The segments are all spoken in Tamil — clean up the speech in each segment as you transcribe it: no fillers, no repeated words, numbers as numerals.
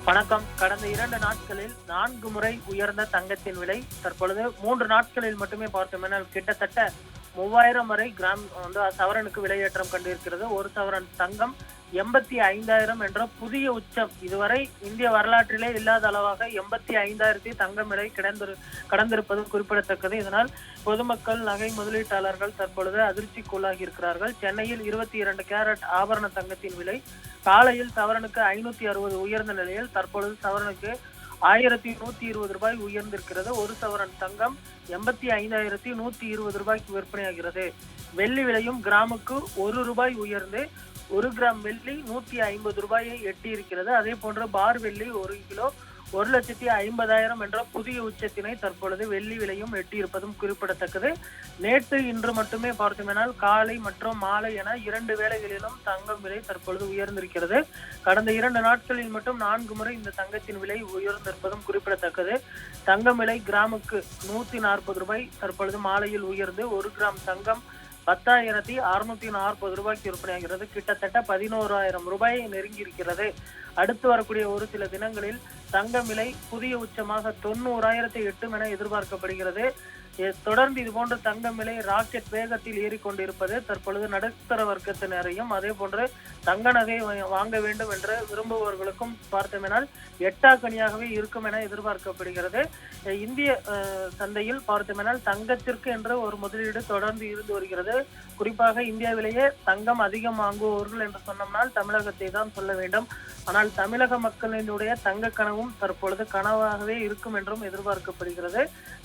வணக்கம். கடந்த 2 நாட்களில் 4 முறை உயர்ந்த தங்கத்தின் விலை தற்பொழுது 3 நாட்களில் மட்டுமே பார்த்தோமென்றால் கிட்டத்தட்ட 3000 வரை கிராம் சவரனுக்கு விலையேற்றம் கண்டிருக்கிறது. ஒரு சவரன் தங்கம் 85,000 என்ற புதிய உச்சம். இதுவரை இந்திய வரலாற்றிலே இல்லாத அளவாக 85,000 தங்கம் விலை கடந்திருப்பது குறிப்பிடத்தக்கது. இதனால் பொதுமக்கள், நகை முதலீட்டாளர்கள் தற்பொழுது அதிர்ச்சிக்குள்ளாகி இருக்கிறார்கள். சென்னையில் 22 கேரட் ஆபரண தங்கத்தின் விலை காலையில் சவரனுக்கு 560 உயர்ந்த நிலையில் தற்பொழுது சவரனுக்கு 1120 ரூபாய் உயர்ந்திருக்கிறது. ஒரு சவரன் தங்கம் 85,120 ரூபாய்க்கு விற்பனையாகிறது. வெள்ளி விலையும் கிராமுக்கு 1 ரூபாய் உயர்ந்து 1 கிராம் வெள்ளி 150 ரூபாயை எட்டி இருக்கிறது. அதே போன்று பார் வெள்ளி 1 கிலோ 1,50,000 என்ற புதிய உச்சத்தினை தற்பொழுது வெள்ளி விலையும் எட்டியிருப்பதும் குறிப்பிடத்தக்கது. நேற்று இன்று மட்டுமே பார்த்தோமெனால் காலை மற்றும் மாலை என 2 வேளைகளிலும் தங்கம் விலை தற்பொழுது உயர்ந்திருக்கிறது. கடந்த 2 நாட்களில் மட்டும் 4 முறை இந்த தங்கத்தின் விலை உயர்ந்திருப்பதும் குறிப்பிடத்தக்கது. தங்கம் விலை கிராமுக்கு 140 ரூபாய் தற்பொழுது மாலையில் உயர்ந்து 1 கிராம் தங்கம் 10,640 ரூபாய்க்கு விற்பனையாகிறது. கிட்டத்தட்ட 11,000 ரூபாயை நெருங்கி இருக்கிறது. அடுத்து வரக்கூடிய ஒரு சில தினங்களில் தங்கம் விலை புதிய உச்சமாக 90,000 எட்டும் என எதிர்பார்க்கப்படுகிறது. தொடர்ந்து இதுபோன்ற தங்கம் விலை ராக்கெட் வேகத்தில் ஏறிக்கொண்டிருப்பது தற்பொழுது நடுத்தர வர்க்கத்தினரையும் அதே போன்று தங்க நகை வாங்க வேண்டும் என்று விரும்புபவர்களுக்கும் பார்த்தோமெனால் எட்டாக்கனியாகவே இருக்கும் என எதிர்பார்க்கப்படுகிறது. இந்திய சந்தையில் பார்த்தோமெனால் தங்கத்திற்கு என்ற ஒரு முதலீடு தொடர்ந்து இருந்து வருகிறது. குறிப்பாக இந்தியாவிலேயே தங்கம் அதிகம் வாங்குபவர்கள் என்று சொன்னோம்னால் தமிழகத்தை தான் சொல்ல வேண்டும். ஆனால் தமிழக மக்களினுடைய தங்க கனவும் தற்பொழுது கனவாகவே இருக்கும் என்றும் எதிர்பார்க்கப்படுகிறது.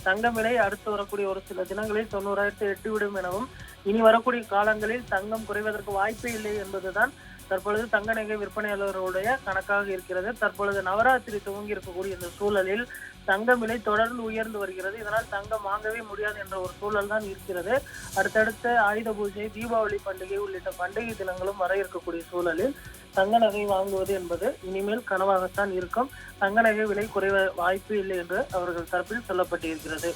தங்கம் விலை அடுத்து வரக்கூடிய ஒரு சில தினங்களில் 90,000 எட்டிவிடும் எனவும் இனி வரக்கூடிய காலங்களில் தங்கம் குறைவதற்கு வாய்ப்பே இல்லை என்பதுதான் தற்பொழுது தங்க நகை விற்பனையாளர்களுடைய கணக்காக இருக்கிறது. தற்பொழுது நவராத்திரி துவங்கி இருக்கக்கூடிய இந்த சூழலில் தங்கம் விலை தொடர்ந்து உயர்ந்து வருகிறது. இதனால் தங்கம் வாங்கவே முடியாது என்ற ஒரு சூழல் தான் இருக்கிறது. அடுத்தடுத்த ஆயுத பூஜை, தீபாவளி பண்டிகை உள்ளிட்ட பண்டிகை தினங்களும் வர இருக்கக்கூடிய சூழலில் தங்க நகை வாங்குவது என்பது இனிமேல் கனவாகத்தான் இருக்கும். தங்க நகை விலை குறைவ வாய்ப்பு இல்லை என்று அவர்கள் தரப்பில் சொல்லப்பட்டிருக்கிறது.